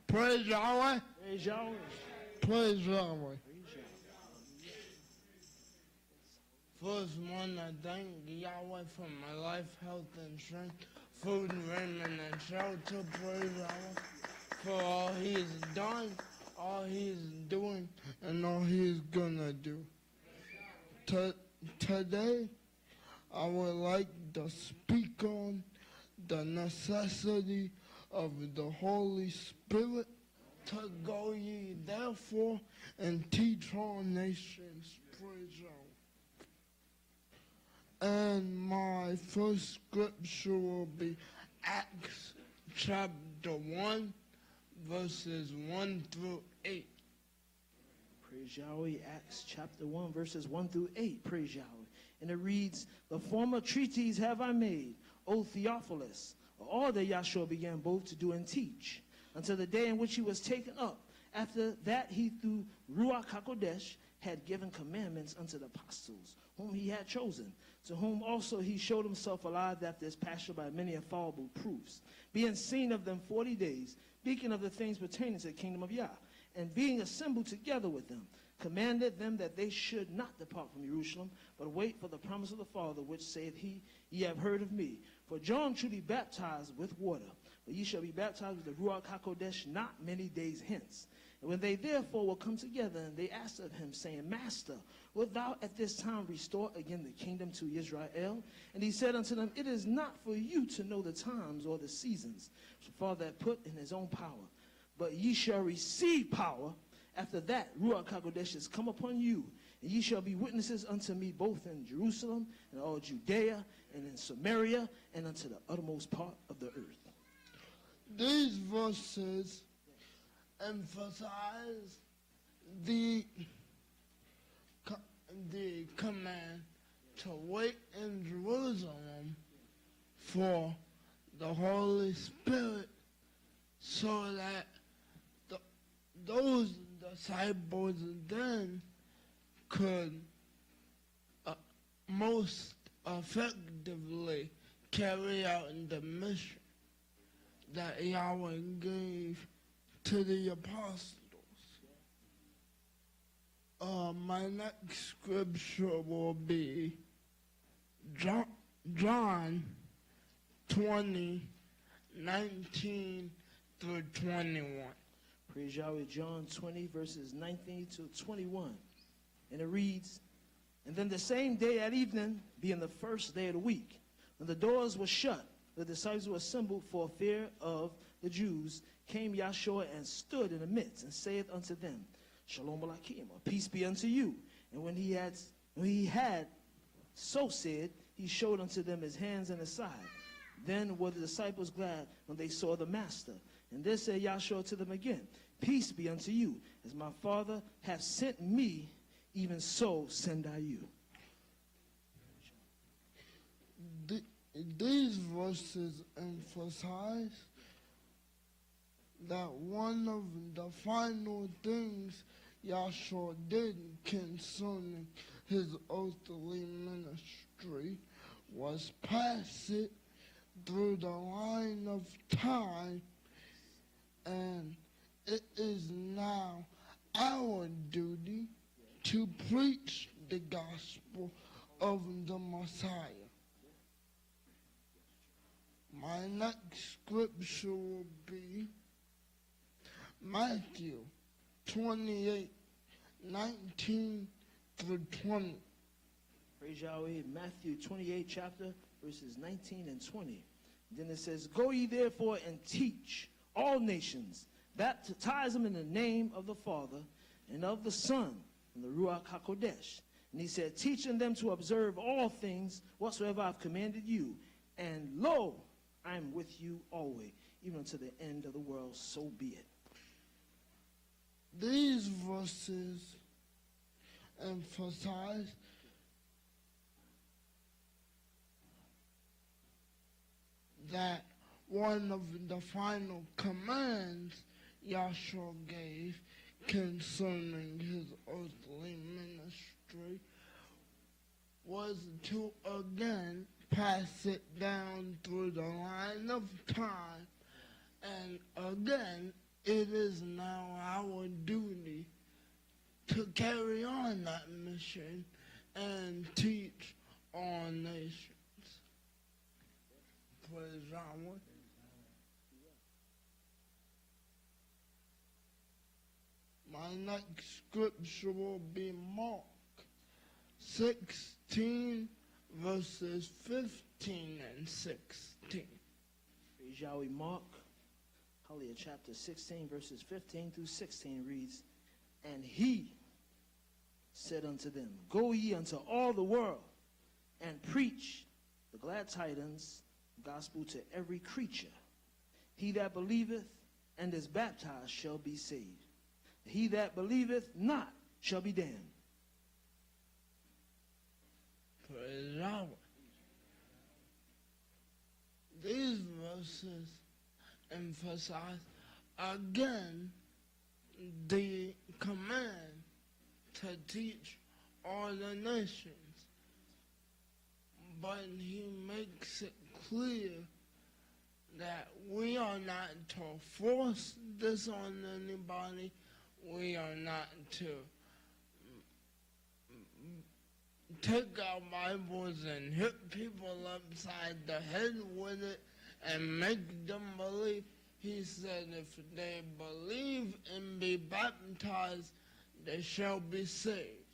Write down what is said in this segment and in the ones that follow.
Praise Yahweh. Praise Yahweh. Praise Yahweh. Praise Yahweh. First, want to thank Yahweh for my life, health, and strength, food, raiment, and shelter. Praise Yahweh for all He has done, all He is doing, and all He is gonna do. Today, I would like to speak on the necessity of the Holy Spirit to go ye therefore and teach all nations. Praise Yahweh. And my first scripture will be Acts chapter 1, verses 1 through 8. Praise Yahweh. Acts chapter 1, verses 1 through 8. Praise Yahweh. And it reads, "The former treatise have I made, O Theophilus, of all that Yahshua began both to do and teach, until the day in which he was taken up. After that he through Ruach HaKodesh had given commandments unto the apostles, whom he had chosen, to whom also he showed himself alive after his passion by many infallible proofs, being seen of them 40 days, speaking of the things pertaining to the kingdom of Yah, and being assembled together with them, commanded them that they should not depart from Jerusalem, but wait for the promise of the Father, which saith he, Ye have heard of me. For John truly baptized with water, but ye shall be baptized with the Ruach HaKodesh not many days hence. And when they therefore were come together, and they asked of him, saying, Master, wilt thou at this time restore again the kingdom to Israel? And he said unto them, It is not for you to know the times or the seasons, which the Father hath put in his own power. But ye shall receive power. After that, Ruach HaKodesh is come upon you, and ye shall be witnesses unto me both in Jerusalem and all Judea and in Samaria and unto the uttermost part of the earth." These verses emphasize the command to wait in Jerusalem for the Holy Spirit, so that those disciples then could most effectively carry out the mission that Yahweh gave to the apostles. My next scripture will be John 20, 19 through 21. Praise Yahweh. John 20, verses 19 to 21. And it reads, "And then the same day at evening, being the first day of the week, when the doors were shut, the disciples were assembled for fear of the Jews, came Yahshua and stood in the midst, and saith unto them, Shalom Aleichem, peace be unto you. And when he had so said, he showed unto them his hands and his side. Then were the disciples glad when they saw the Master. And then said Yahshua to them again, Peace be unto you. As my Father hath sent me, even so send I you." These verses emphasize that one of the final things Yahshua did concerning his earthly ministry was pass it through the line of time, and it is now our duty to preach the gospel of the Messiah. My next scripture will be Matthew 28, 19 through 20. Praise Yahweh. Matthew 28 chapter, verses 19 and 20. Then it says, "Go ye therefore and teach all nations, baptize them in the name of the Father and of the Son and the Ruach HaKodesh." And he said, "Teaching them to observe all things whatsoever I've commanded you. And lo, I am with you always, even unto the end of the world, so be it." These verses emphasize that one of the final commands Yahshua gave concerning his earthly ministry was to again pass it down through the line of time, and again it is now our duty to carry on that mission and teach all nations. Praise Yahweh. My next scripture will be Mark 16, verses 15 and 16. Praise Yahweh. Mark, hallelujah, chapter 16, verses 15 through 16 reads, "And he said unto them, Go ye unto all the world, and preach the glad tidings, gospel to every creature. He that believeth and is baptized shall be saved. He that believeth not shall be damned." Praise Yahweh. These verses emphasize again the command to teach all the nations. But he makes it clear that we are not to force this on anybody. We are not to take our Bibles and hit people upside the head with it and make them believe. He said if they believe and be baptized, they shall be saved.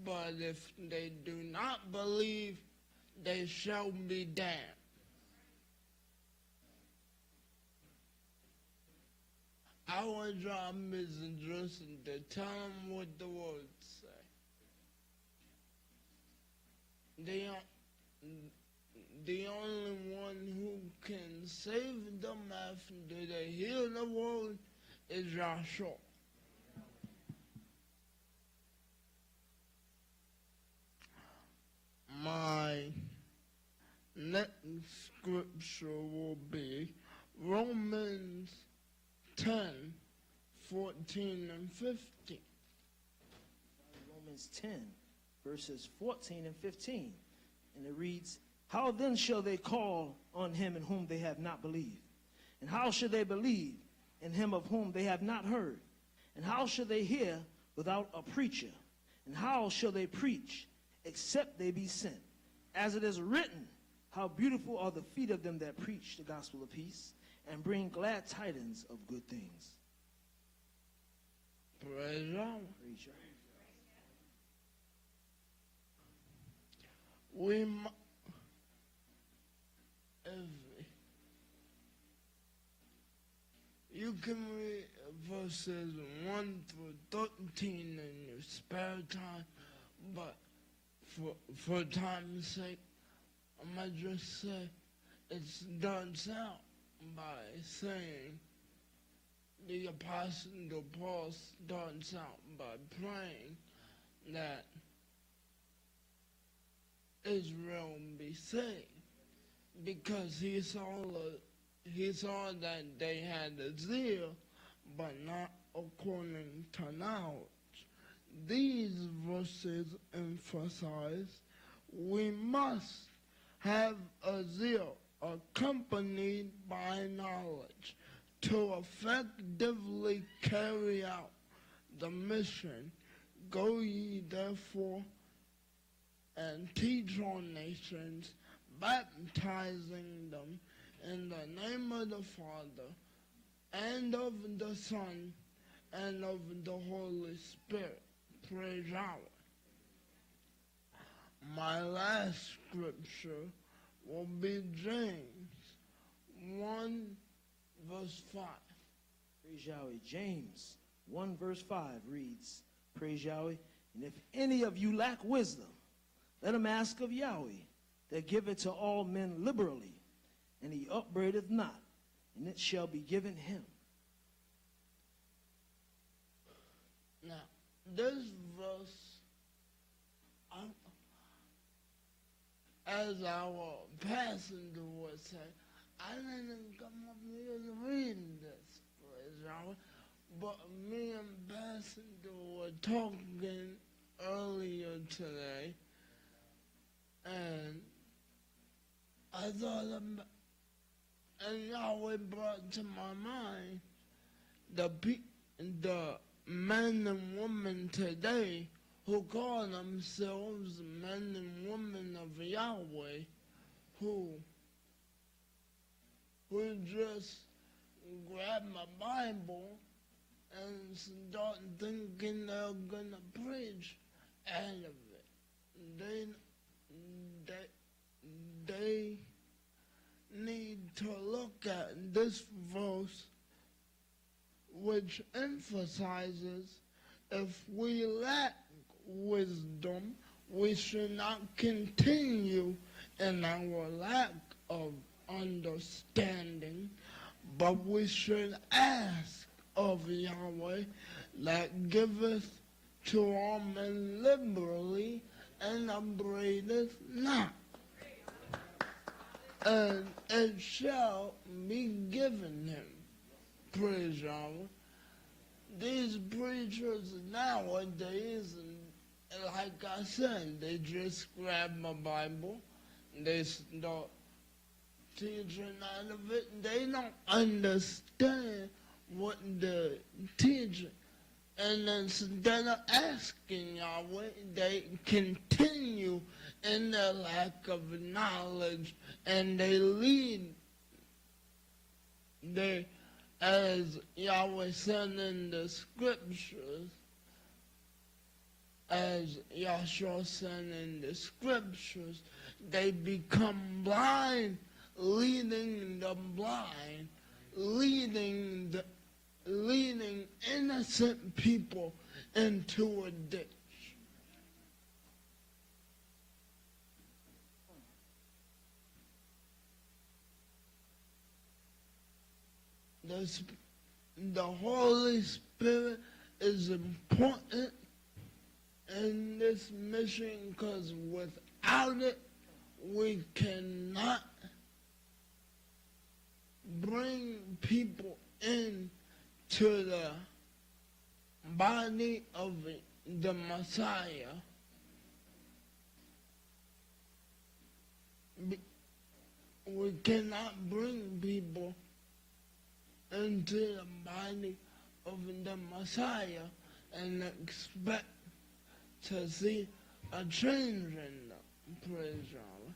But if they do not believe, they shall be damned. Our job is just to tell them what the words say. The only one who can save them after they hear the word is Yahshua. My next scripture will be Romans 10, 14 and 15. Romans 10, verses 14 and 15. And it reads, "How then shall they call on him in whom they have not believed? And how shall they believe in him of whom they have not heard? And how shall they hear without a preacher? And how shall they preach except they be sent? As it is written, how beautiful are the feet of them that preach the gospel of peace and bring glad tidings of good things." Praise Yahweh. Praise Yahweh. You can read verses 1 through 13 in your spare time, but for time's sake, I might just say it starts out by saying the Apostle Paul starts out by praying that Israel be saved, because he saw that they had a zeal, but not according to knowledge. These verses emphasize we must have a zeal accompanied by knowledge to effectively carry out the mission. Go ye therefore and teach all nations, baptizing them in the name of the Father, and of the Son, and of the Holy Spirit. Praise Yahweh. My last scripture will be James 1, verse 5. Praise Yahweh. James 1, verse 5 reads, praise Yahweh, "And if any of you lack wisdom, let him ask of Yahweh, that giveth to all men liberally, and he upbraideth not, and it shall be given him." Now, this verse, as our passenger would say, I didn't come up here to read this, praise Yahweh, but me and passenger were talking earlier today, and I thought about, and Yahweh brought to my mind the men and women today who call themselves men and women of Yahweh, who just grab a Bible and start thinking they're gonna preach out of it. They need to look at this verse, which emphasizes if we lack wisdom, we should not continue in our lack of understanding, but we should ask of Yahweh that giveth to all men liberally and upbraideth not. And it shall be given him. Praise Yahweh. These preachers nowadays, like I said, they just grab a Bible, they start teaching out of it. They don't understand what they're teaching. And instead of asking Yahweh, they continue in their lack of knowledge, and they lead, as Yahweh said in the scriptures, as Yahshua said in the scriptures, they become blind, leading the blind, leading innocent people into a ditch. The Holy Spirit is important in this mission, because without it, we cannot bring people in to the body of the Messiah. We cannot bring people into the body of the Messiah and expect to see a change in them. Praise Yahweh.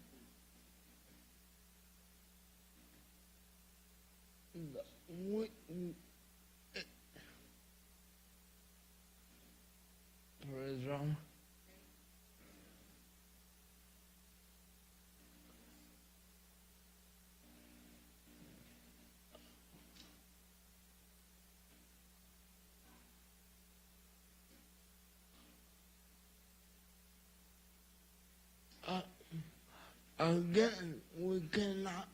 Praise Yahweh. Again, we cannot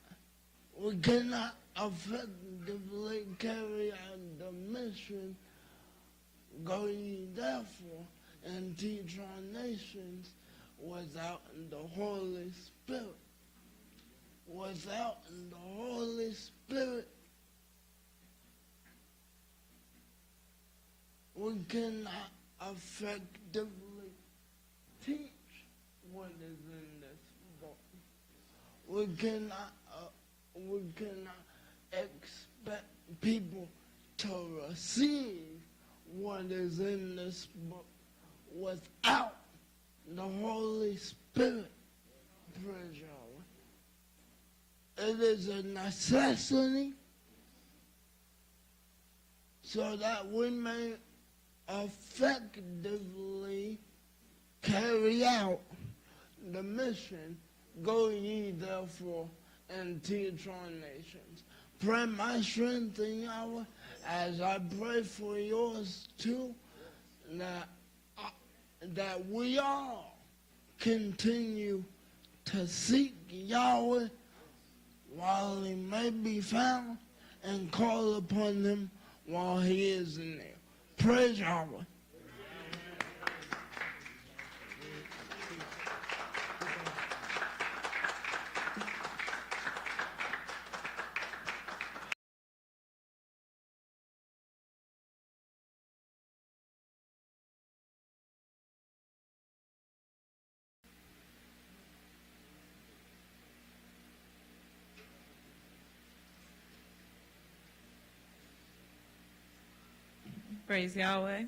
effectively carry out the mission, go ye therefore and teach our nations, without the Holy Spirit. Without the Holy Spirit, we cannot effectively teach what is in this book. We cannot expect people to receive what is in this book without the Holy Spirit. Praise Yahweh. It is a necessity so that we may effectively carry out the mission, go ye therefore and teach all nations. Pray my strength in Yahweh as I pray for yours too, that we all continue to seek Yahweh while he may be found, and call upon him while he is near. Praise Yahweh. Praise Yahweh.